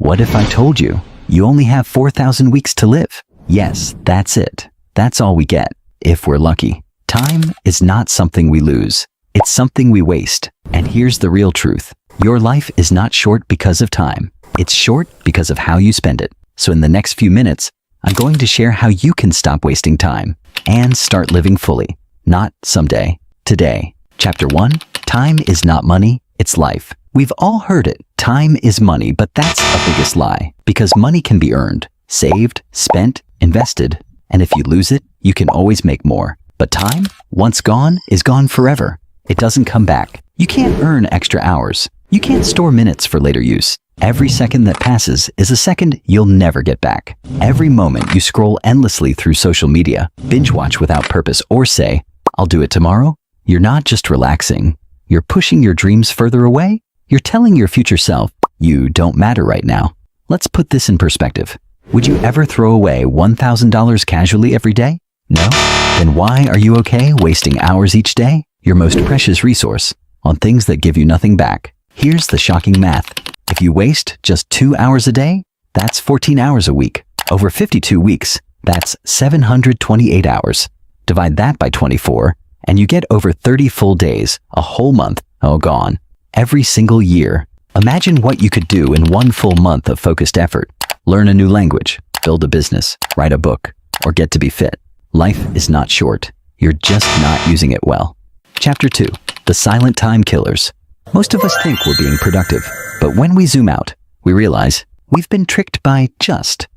What if I told you you only have 4,000 weeks to live? Yes, that's it. That's all we get, if we're lucky. Time is not something we lose. It's something we waste. And here's the real truth. Your life is not short because of time. It's short because of how you spend it. So in the next few minutes, I'm going to share how you can stop wasting time and start living fully. Not someday, today. Chapter 1, time is not money, it's life. We've all heard it. Time is money, but that's a biggest lie. Because money can be earned, saved, spent, invested, and if you lose it, you can always make more. But time, once gone, is gone forever. It doesn't come back. You can't earn extra hours. You can't store minutes for later use. Every second that passes is a second you'll never get back. Every moment you scroll endlessly through social media, binge watch without purpose, or say, "I'll do it tomorrow," you're not just relaxing. You're pushing your dreams further away. You're telling your future self, you don't matter right now. Let's put this in perspective. Would you ever throw away $1,000 casually every day? No? Then why are you okay wasting hours each day, your most precious resource, on things that give you nothing back? Here's the shocking math. If you waste just 2 hours a day, that's 14 hours a week. Over 52 weeks, that's 728 hours. Divide that by 24, and you get over 30 full days, a whole month, gone. Every single year. Imagine what you could do in 1 full month of focused effort. Learn a new language, build a business, write a book, or get to be fit. Life is not short. You're just not using it well. Chapter 2, the silent time killers. Most of us think we're being productive, but when we zoom out, we realize we've been tricked by just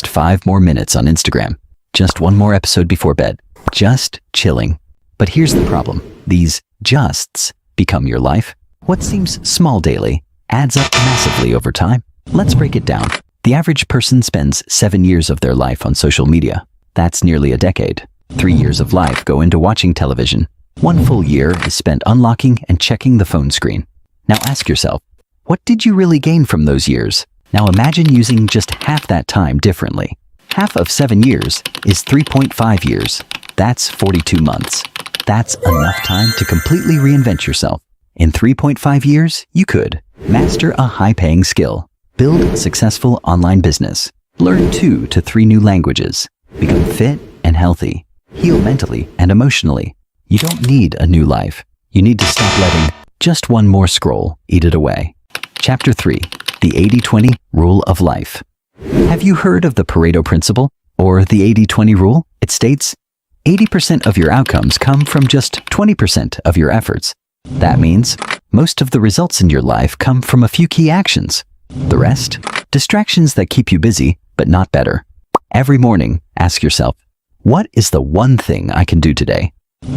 5 more minutes on Instagram, just 1 more episode before bed, just chilling. But here's the problem. These justs become your life. What seems small daily adds up massively over time. Let's break it down. The average person spends 7 years of their life on social media. That's nearly a decade. 3 years of life go into watching television. 1 full year is spent unlocking and checking the phone screen. Now ask yourself, what did you really gain from those years? Now imagine using just half that time differently. Half of 7 years is 3.5 years. That's 42 months. That's enough time to completely reinvent yourself. In 3.5 years, you could master a high-paying skill, build a successful online business, learn 2 to 3 new languages, become fit and healthy, heal mentally and emotionally. You don't need a new life. You need to stop letting just 1 more scroll eat it away. Chapter 3, the 80-20 rule of life. Have you heard of the Pareto principle or the 80-20 rule? It states 80% of your outcomes come from just 20% of your efforts. That means most of the results in your life come from a few key actions. The rest, distractions that keep you busy, but not better. Every morning, ask yourself, what is the one thing I can do today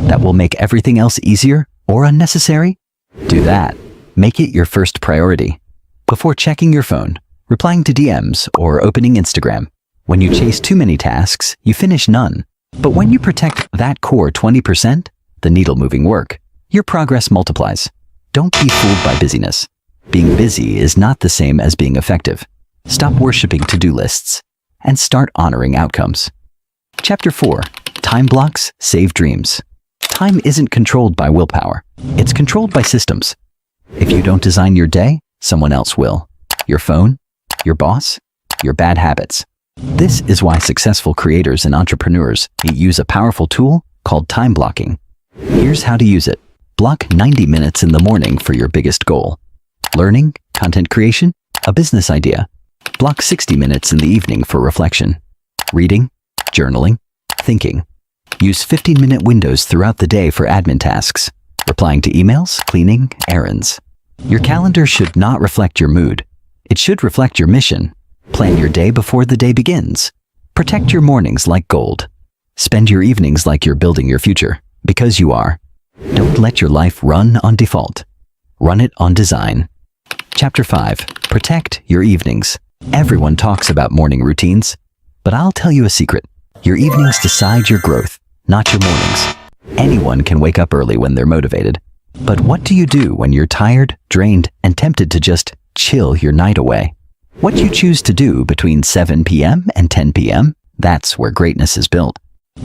that will make everything else easier or unnecessary? Do that. Make it your first priority. Before checking your phone, replying to DMs, or opening Instagram. When you chase too many tasks, you finish none. But when you protect that core 20%, the needle-moving work, your progress multiplies. Don't be fooled by busyness. Being busy is not the same as being effective. Stop worshiping to-do lists and start honoring outcomes. Chapter 4, time blocks save dreams. Time isn't controlled by willpower. It's controlled by systems. If you don't design your day, someone else will. Your phone, your boss, your bad habits. This is why successful creators and entrepreneurs use a powerful tool called time blocking. Here's how to use it. Block 90 minutes in the morning for your biggest goal. Learning, content creation, a business idea. Block 60 minutes in the evening for reflection. Reading, journaling, thinking. Use 15-minute windows throughout the day for admin tasks. Replying to emails, cleaning, errands. Your calendar should not reflect your mood. It should reflect your mission. Plan your day before the day begins. Protect your mornings like gold. Spend your evenings like you're building your future, because you are. Don't let your life run on default. Run it on design. Chapter 5, protect your evenings. Everyone talks about morning routines, but I'll tell you a secret. Your evenings decide your growth, not your mornings. Anyone can wake up early when they're motivated. But what do you do when you're tired, drained, and tempted to just chill your night away? What you choose to do between 7 p.m. and 10 p.m., that's where greatness is built.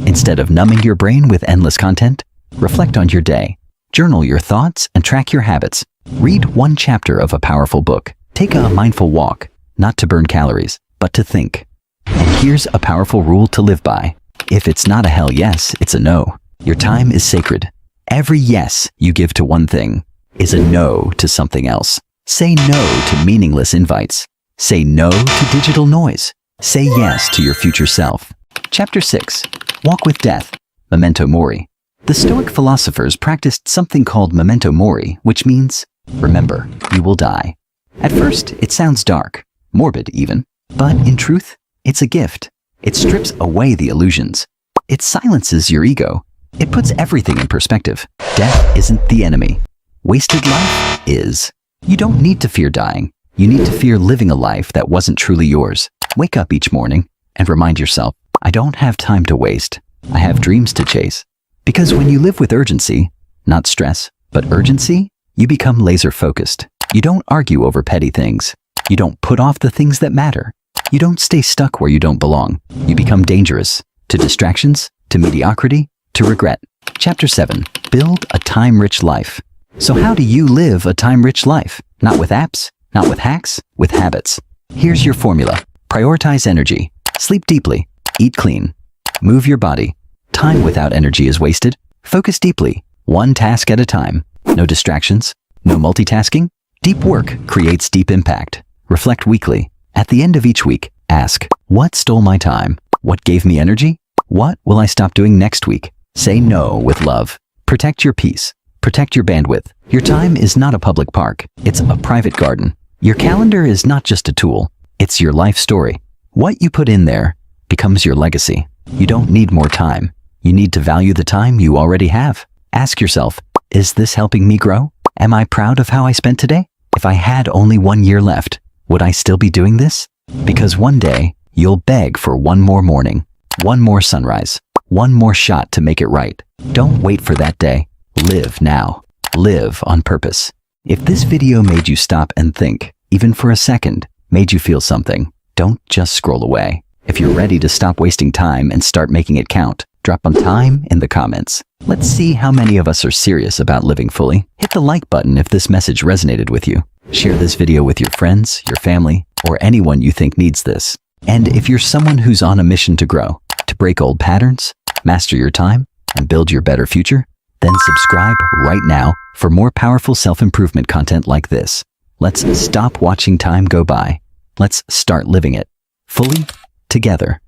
Instead of numbing your brain with endless content, reflect on your day. Journal your thoughts and track your habits. Read 1 chapter of a powerful book. Take a mindful walk. not to burn calories, but to think. And here's a powerful rule to live by. If it's not a hell yes, it's a no. Your time is sacred. Every yes you give to one thing is a no to something else. Say no to meaningless invites. Say no to digital noise. Say yes to your future self. Chapter 6. Walk with Death. Memento Mori. The Stoic philosophers practiced something called memento mori, which means, remember, you will die. At first, it sounds dark, morbid even, but in truth, it's a gift. It strips away the illusions. It silences your ego. It puts everything in perspective. Death isn't the enemy. Wasted life is. You don't need to fear dying. You need to fear living a life that wasn't truly yours. Wake up each morning and remind yourself, I don't have time to waste. I have dreams to chase. Because when you live with urgency, not stress, but urgency, you become laser-focused. You don't argue over petty things. You don't put off the things that matter. You don't stay stuck where you don't belong. You become dangerous to distractions, to mediocrity, to regret. Chapter 7. Build a time-rich life. So how do you live a time-rich life? Not with apps, not with hacks, with habits. Here's your formula. Prioritize energy. Sleep deeply. Eat clean. Move your body. Time without energy is wasted. Focus deeply, one task at a time. No distractions, no multitasking. Deep work creates deep impact. Reflect weekly. At the end of each week, ask, what stole my time? What gave me energy? What will I stop doing next week? Say no with love. Protect your peace. Protect your bandwidth. Your time is not a public park. It's a private garden. Your calendar is not just a tool. It's your life story. What you put in there becomes your legacy. You don't need more time. You need to value the time you already have. Ask yourself, is this helping me grow? Am I proud of how I spent today? If I had only 1 year left, would I still be doing this? Because one day, you'll beg for one more morning, one more sunrise, one more shot to make it right. Don't wait for that day. Live now. Live on purpose. If this video made you stop and think, even for a second, made you feel something, don't just scroll away. If you're ready to stop wasting time and start making it count, drop on time in the comments. Let's see how many of us are serious about living fully. Hit the like button if this message resonated with you. Share this video with your friends, your family, or anyone you think needs this. And if you're someone who's on a mission to grow, to break old patterns, master your time, and build your better future, then subscribe right now for more powerful self-improvement content like this. Let's stop watching time go by. Let's start living it fully together.